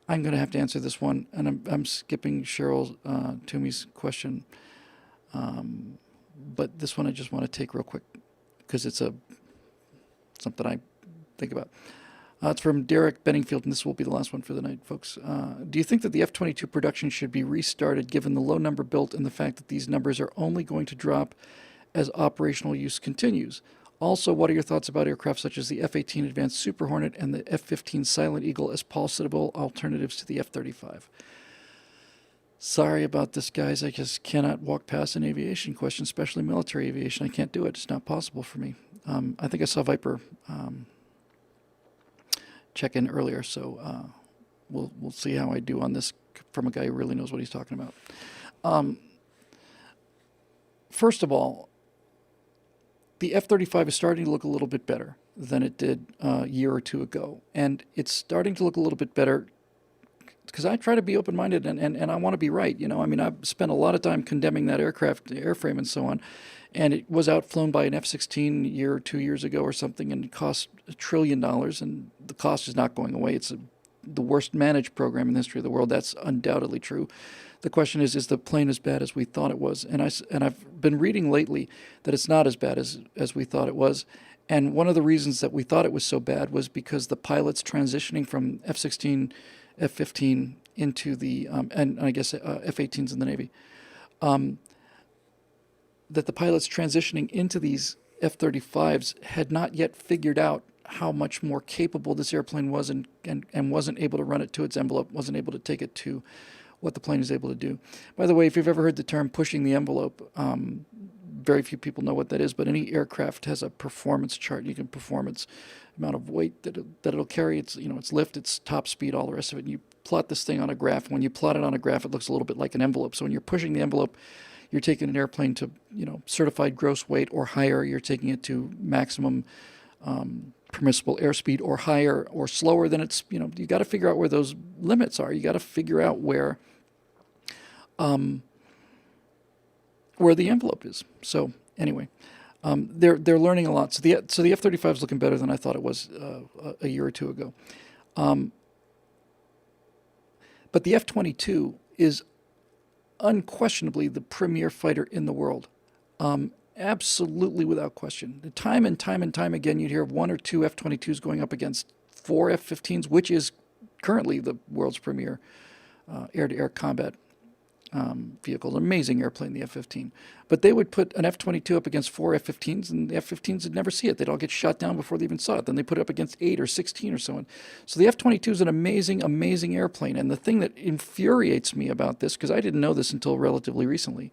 I'm going to have to answer this one, and I'm skipping Cheryl Toomey's question. But this one I just want to take real quick because it's something I think about. It's from Derek Benningfield, and this will be the last one for the night, folks. Do you think that the F-22 production should be restarted given the low number built and the fact that these numbers are only going to drop as operational use continues? Also, what are your thoughts about aircraft such as the F-18 Advanced Super Hornet and the F-15 Silent Eagle as possible alternatives to the F-35? Sorry about this, guys. I just cannot walk past an aviation question, especially military aviation. I can't do it. It's not possible for me. I think I saw Viper check in earlier, so we'll see how I do on this from a guy who really knows what he's talking about. First of all, the F-35 is starting to look a little bit better than it did a year or two ago, and it's starting to look a little bit better because I try to be open-minded and I want to be right. You know, I mean, I've spent a lot of time condemning that aircraft, the airframe and so on, and it was outflown by an F-16 a year or 2 years ago or something and it cost $1 trillion, and the cost is not going away. It's the worst managed program in the history of the world. That's undoubtedly true. The question is the plane as bad as we thought it was? And I've been reading lately that it's not as bad as we thought it was. And one of the reasons that we thought it was so bad was because the pilots transitioning from F-16, F-15 into the, and I guess F-18s in the Navy, that the pilots transitioning into these F-35s had not yet figured out how much more capable this airplane was and wasn't able to run it to its envelope, wasn't able to take it to what the plane is able to do. By the way, if you've ever heard the term pushing the envelope, very few people know what that is, but any aircraft has a performance chart. You can perform its amount of weight that it'll carry, its its lift, its top speed, all the rest of it. And you plot this thing on a graph. When you plot it on a graph, it looks a little bit like an envelope. So when you're pushing the envelope, you're taking an airplane to certified gross weight or higher. You're taking it to maximum permissible airspeed or higher or slower than it's, you got to figure out where those limits are. You got to figure out where the envelope is. So anyway, they're learning a lot. So the F-35 is looking better than I thought it was a year or two ago. But the F-22 is unquestionably the premier fighter in the world. Absolutely without question. Time and time again, you'd hear of 1 or 2 F-22s going up against 4 F-15s, which is currently the world's premier air-to-air combat vehicle. An amazing airplane, the F-15. But they would put an F-22 up against 4 F-15s, and the F-15s would never see it. They'd all get shot down before they even saw it. Then they put it up against 8 or 16 or so on. So the F-22 is an amazing, amazing airplane. And the thing that infuriates me about this, because I didn't know this until relatively recently,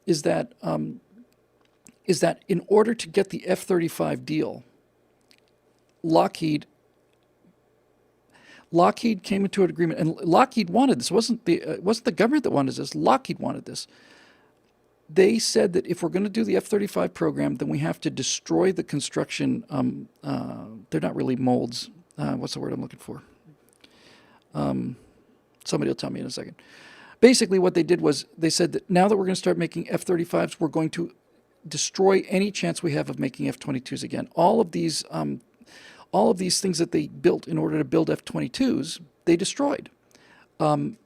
is that in order to get the F-35 deal, Lockheed came into an agreement, and Lockheed wanted this. It wasn't the government that wanted this. Lockheed wanted this. They said that if we're going to do the F-35 program, then we have to destroy the construction. They're not really molds. What's the word I'm looking for? Somebody will tell me in a second. Basically, what they did was they said that now that we're going to start making F-35s, we're going to destroy any chance we have of making F-22s again. All of these things that they built in order to build F-22s, they destroyed. What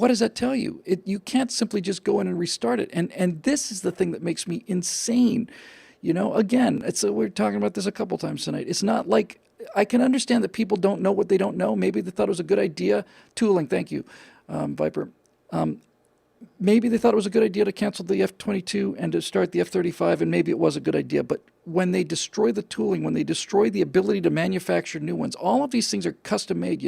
does that tell you? You can't simply just go in and restart it. And this is the thing that makes me insane. Again, we're talking about this a couple times tonight. It's not like, I can understand that people don't know what they don't know. Maybe they thought it was a good idea. Tooling, thank you, Viper. Maybe they thought it was a good idea to cancel the F-22 and to start the F-35, and maybe it was a good idea. But when they destroy the tooling, when they destroy the ability to manufacture new ones, all of these things are custom made,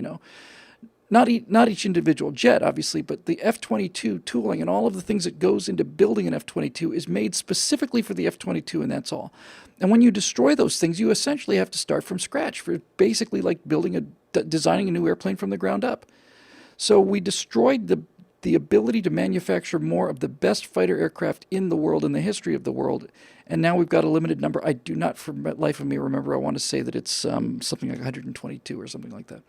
Not each individual jet, obviously, but the F-22 tooling and all of the things that goes into building an F-22 is made specifically for the F-22, and that's all. And when you destroy those things, you essentially have to start from scratch, for basically like designing a new airplane from the ground up. So we destroyed the ability to manufacture more of the best fighter aircraft in the world, in the history of the world, and now we've got a limited number. I do not, for the life of me, remember. I want to say that it's something like 122 or something like that.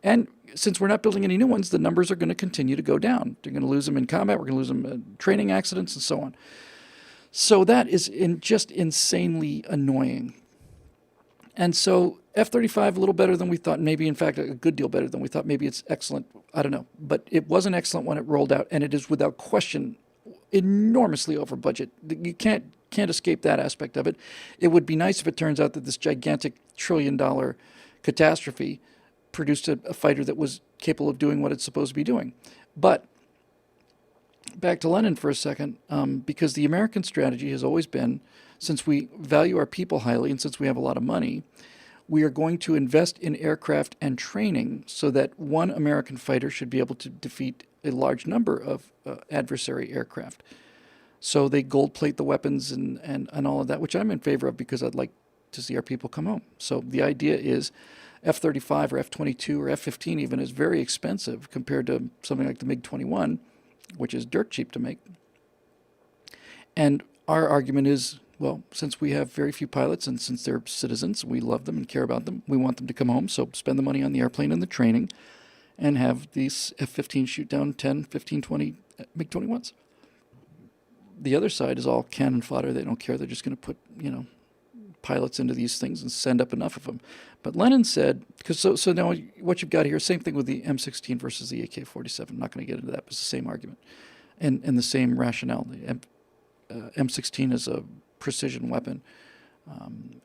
And since we're not building any new ones, the numbers are going to continue to go down. They're going to lose them in combat. We're going to lose them in training accidents and so on. So that is just insanely annoying. And so F-35 a little better than we thought, maybe in fact a good deal better than we thought. Maybe it's excellent. I don't know, but it wasn't excellent when it rolled out, and it is without question enormously over budget. You can't escape that aspect of it. It would be nice if it turns out that this gigantic $1 trillion catastrophe produced a fighter that was capable of doing what it's supposed to be doing. But back to Lenin for a second, because the American strategy has always been, since we value our people highly and since we have a lot of money, we are going to invest in aircraft and training so that one American fighter should be able to defeat a large number of adversary aircraft. So they gold plate the weapons and all of that, which I'm in favor of because I'd like to see our people come home. So the idea is F-35 or F-22 or F-15 even is very expensive compared to something like the MiG-21, which is dirt cheap to make. And our argument is, well, since we have very few pilots and since they're citizens, we love them and care about them, we want them to come home, so spend the money on the airplane and the training and have these F-15 shoot down 10, 15, 20 MiG-21s. The other side is all cannon fodder. They don't care. They're just going to put, pilots into these things and send up enough of them. But Lenin said, because so now what you've got here, same thing with the M16 versus the AK-47. I'm not going to get into that, but it's the same argument and the same rationale. The M16 is a precision weapon,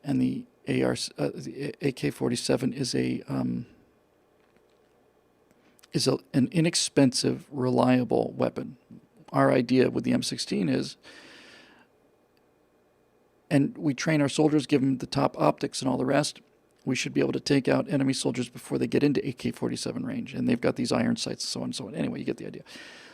and the AK-47 is an inexpensive, reliable weapon. Our idea with the M16 is, and we train our soldiers, give them the top optics and all the rest, we should be able to take out enemy soldiers before they get into AK-47 range. And they've got these iron sights, so on and so on. Anyway, you get the idea.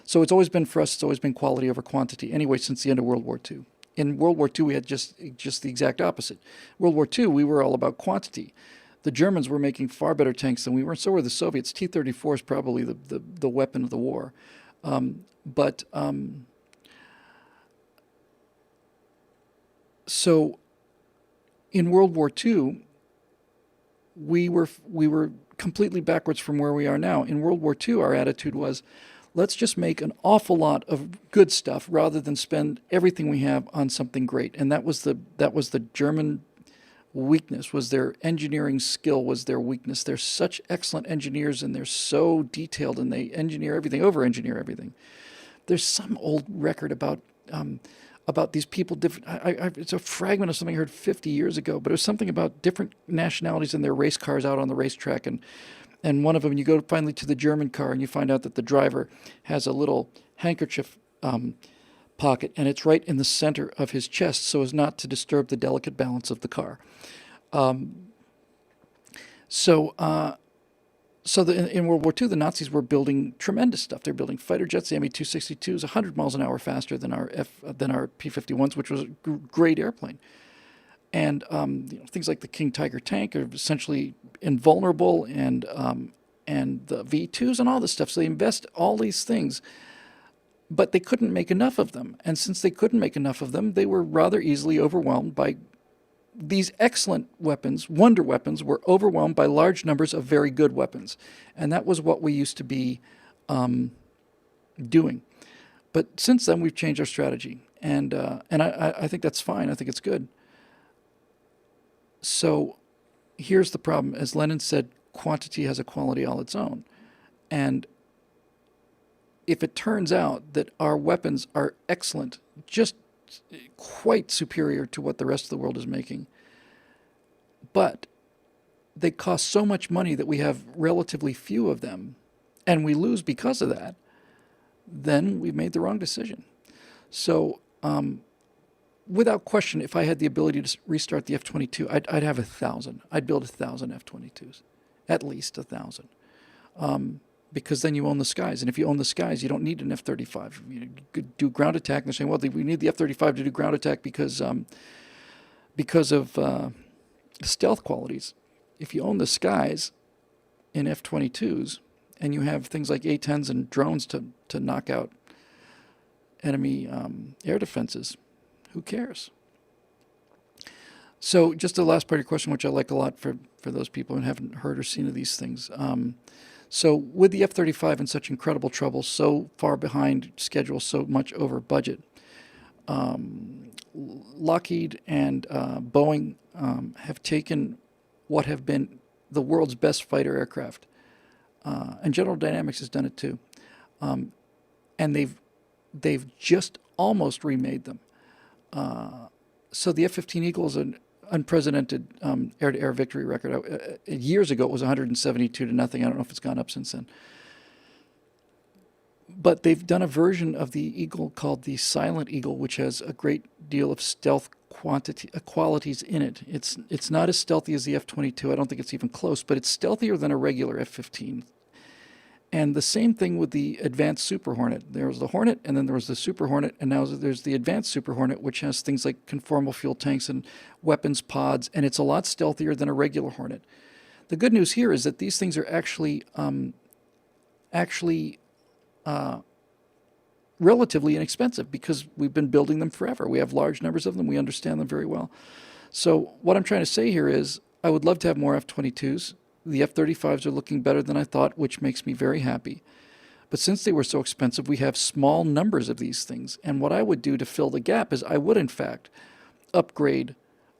So it's always been, for us, it's always been quality over quantity. Anyway, since the end of World War II. In World War II, we had just the exact opposite. World War II, we were all about quantity. The Germans were making far better tanks than we were, so were the Soviets. T-34 is probably the weapon of the war. So in World War II, we were completely backwards from where we are now. In World War II, our attitude was, let's just make an awful lot of good stuff rather than spend everything we have on something great. And that was the German weakness, was their engineering skill was their weakness. They're such excellent engineers and they're so detailed and they engineer everything, over-engineer everything. There's some old record about these people. It's a fragment of something I heard 50 years ago, but it was something about different nationalities and their race cars out on the racetrack. And one of them, you go finally to the German car and you find out that the driver has a little handkerchief pocket, and it's right in the center of his chest so as not to disturb the delicate balance of the car. In World War II, the Nazis were building tremendous stuff. They're building fighter jets. The Me-262 is 100 miles an hour faster than our P-51s, which was a great airplane. And things like the King Tiger tank are essentially invulnerable, and the V2s and all this stuff. So they invest all these things, but they couldn't make enough of them. And since they couldn't make enough of them, they were rather easily overwhelmed by these excellent weapons. Wonder weapons were overwhelmed by large numbers of very good weapons. And that was what we used to be doing. But since then, we've changed our strategy. And I think that's fine. I think it's good. So here's the problem. As Lenin said, quantity has a quality all its own. And if it turns out that our weapons are excellent, just quite superior to what the rest of the world is making, but they cost so much money that we have relatively few of them, and we lose because of that, then we've made the wrong decision. So without question, if I had the ability to restart the F-22, I'd have 1,000. I'd build 1,000 F-22s, at least 1,000. Because then you own the skies. And if you own the skies, you don't need an F-35. You could do ground attack. And they're saying, well, we need the F-35 to do ground attack because of stealth qualities. If you own the skies in F-22s and you have things like A-10s and drones to knock out enemy air defenses, who cares? So just the last part of your question, which I like a lot for those people who haven't heard or seen of these things. So with the F-35 in such incredible trouble, so far behind schedule, so much over budget, Lockheed and Boeing have taken what have been the world's best fighter aircraft. And General Dynamics has done it too. And they've just almost remade them. So the F-15 Eagle is an unprecedented air-to-air victory record. Years ago, it was 172 to nothing. I don't know if it's gone up since then. But they've done a version of the Eagle called the Silent Eagle, which has a great deal of stealth qualities in it. It's not as stealthy as the F-22. I don't think it's even close, but it's stealthier than a regular F-15. And the same thing with the Advanced Super Hornet. There was the Hornet, and then there was the Super Hornet, and now there's the Advanced Super Hornet, which has things like conformal fuel tanks and weapons pods, and it's a lot stealthier than a regular Hornet. The good news here is that these things are actually relatively inexpensive because we've been building them forever. We have large numbers of them. We understand them very well. So what I'm trying to say here is I would love to have more F-22s. The F-35s are looking better than I thought, which makes me very happy. But since they were so expensive, we have small numbers of these things. And what I would do to fill the gap is I would, in fact, upgrade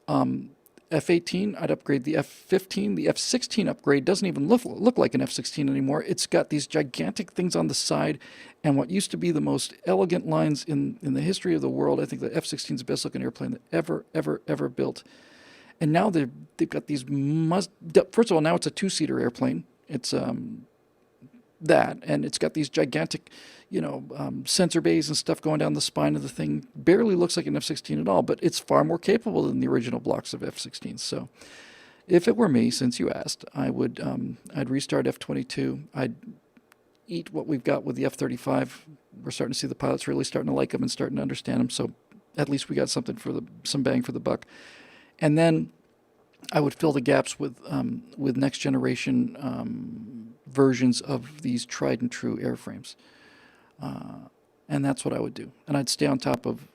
F-18. I'd upgrade the F-15. The F-16 upgrade doesn't even look like an F-16 anymore. It's got these gigantic things on the side and what used to be the most elegant lines in the history of the world. I think the F-16 is the best looking airplane that ever built. And now they've got these first of all, now it's a two-seater airplane. It's that, and it's got these gigantic, sensor bays and stuff going down the spine of the thing. Barely looks like an F-16 at all, but it's far more capable than the original blocks of F-16s. So, if it were me, since you asked, I'd restart F-22. I'd eat what we've got with the F-35. We're starting to see the pilots really starting to like them and starting to understand them. So, at least we got something some bang for the buck. And then I would fill the gaps with next generation versions of these tried and true airframes, and that's what I would do. And I'd stay on top of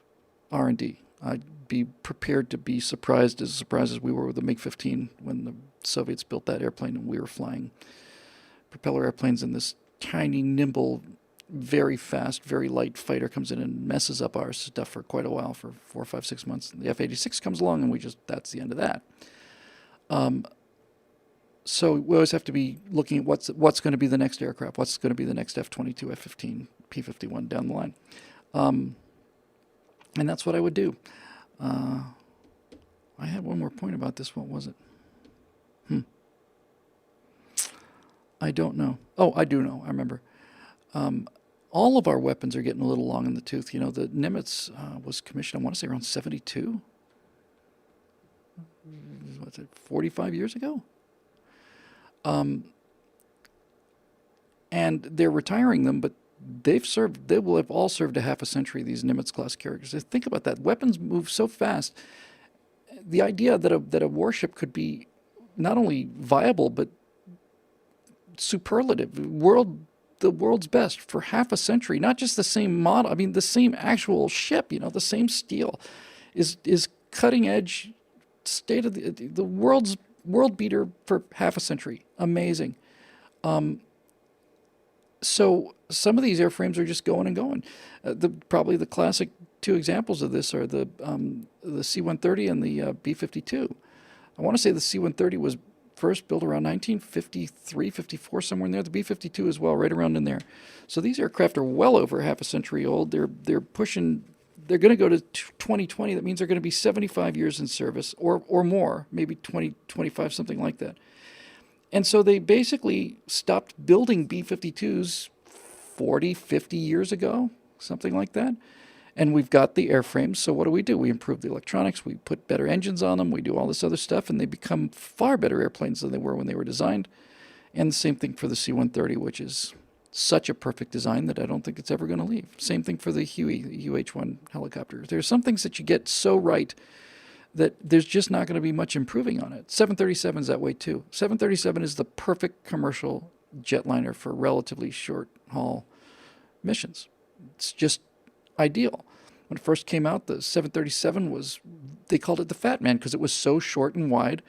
R&D. I'd be prepared to be surprised as we were with the MiG-15 when the Soviets built that airplane and we were flying propeller airplanes, and this tiny, nimble, very fast, very light fighter comes in and messes up our stuff for quite a while, for 4, 5, 6 months. The F-86 comes along and that's the end of that. So we always have to be looking at what's going to be the next aircraft, what's going to be the next F-22, F-15, P-51 down the line. And that's what I would do. I had one more point about this. What was it? I don't know. Oh, I do know. I remember. All of our weapons are getting a little long in the tooth. The Nimitz was commissioned, I want to say, around 72. What's it, 45 years ago? And they're retiring them, but they will have all served a half a century, these Nimitz class carriers. Think about that. Weapons move so fast. The idea that a warship could be not only viable, but superlative, the world's best for half a century, not just the same model, the same actual ship, the same steel is cutting edge, state of the world beater for half a century. Amazing. So some of these airframes are just going and going. Probably the classic two examples of this are the C-130 and the B-52. I want to say the C-130 was first built around 1953, 54, somewhere in there. The B-52 as well, right around in there. So these aircraft are well over half a century old. They're going to go to 2020. That means they're going to be 75 years in service or more, maybe 20, 25, something like that. And so they basically stopped building B-52s 40, 50 years ago, something like that. And we've got the airframes, so what do? We improve the electronics, we put better engines on them, we do all this other stuff, and they become far better airplanes than they were when they were designed. And the same thing for the C-130, which is such a perfect design that I don't think it's ever going to leave. Same thing for the Huey, the UH-1 helicopter. There's some things that you get so right that there's just not going to be much improving on it. 737 is that way too. 737 is the perfect commercial jetliner for relatively short-haul missions. It's just ideal. When it first came out, the 737 they called it the Fat Man because it was so short and wide.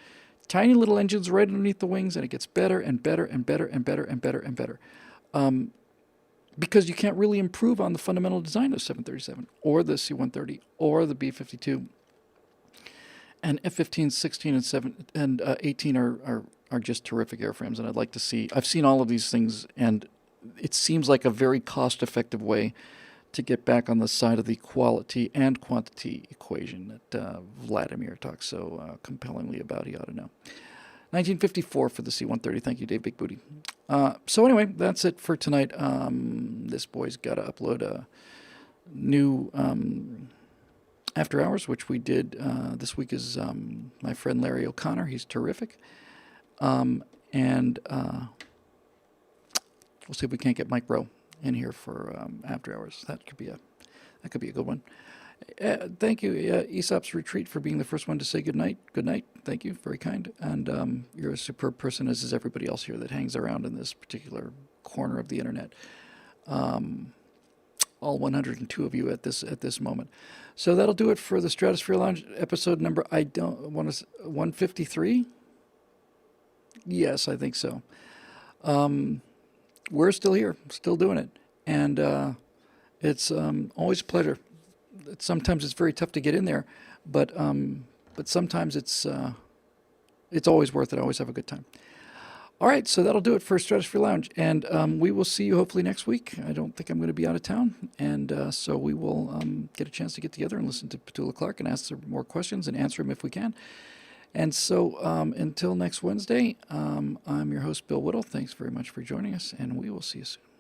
Tiny little engines right underneath the wings, and it gets better and better and better and better and better and better. Because you can't really improve on the fundamental design of 737 or the C-130 or the B-52. And F-15, 16, and 7 and 18 are just terrific airframes, and I'd like to see. I've seen all of these things, and it seems like a very cost-effective way to get back on the side of the quality and quantity equation that Vladimir talks so compellingly about. He ought to know. 1954 for the C-130. Thank you, Dave Big Booty. So anyway, that's it for tonight. This boy's got to upload a new After Hours, which we did this week, is my friend Larry O'Connor. He's terrific. And we'll see if we can't get Mike Rowe in here for After Hours. That could be a good one. Thank you, AesopsRetreat, for being the first one to say good night. Good night. Thank you. Very kind. And you're a superb person, as is everybody else here that hangs around in this particular corner of the internet. All 102 of you at this moment. So that'll do it for the Stratosphere Lounge episode number, 153? Yes, I think so. We're still here, still doing it. And it's always a pleasure. Sometimes it's very tough to get in there, but sometimes it's always worth it. I always have a good time. All right, so that'll do it for Stratosphere Lounge, and we will see you hopefully next week. I don't think I'm going to be out of town, and so we will get a chance to get together and listen to Petula Clark and ask her more questions and answer them if we can. And so until next Wednesday, I'm your host, Bill Whittle. Thanks very much for joining us, and we will see you soon.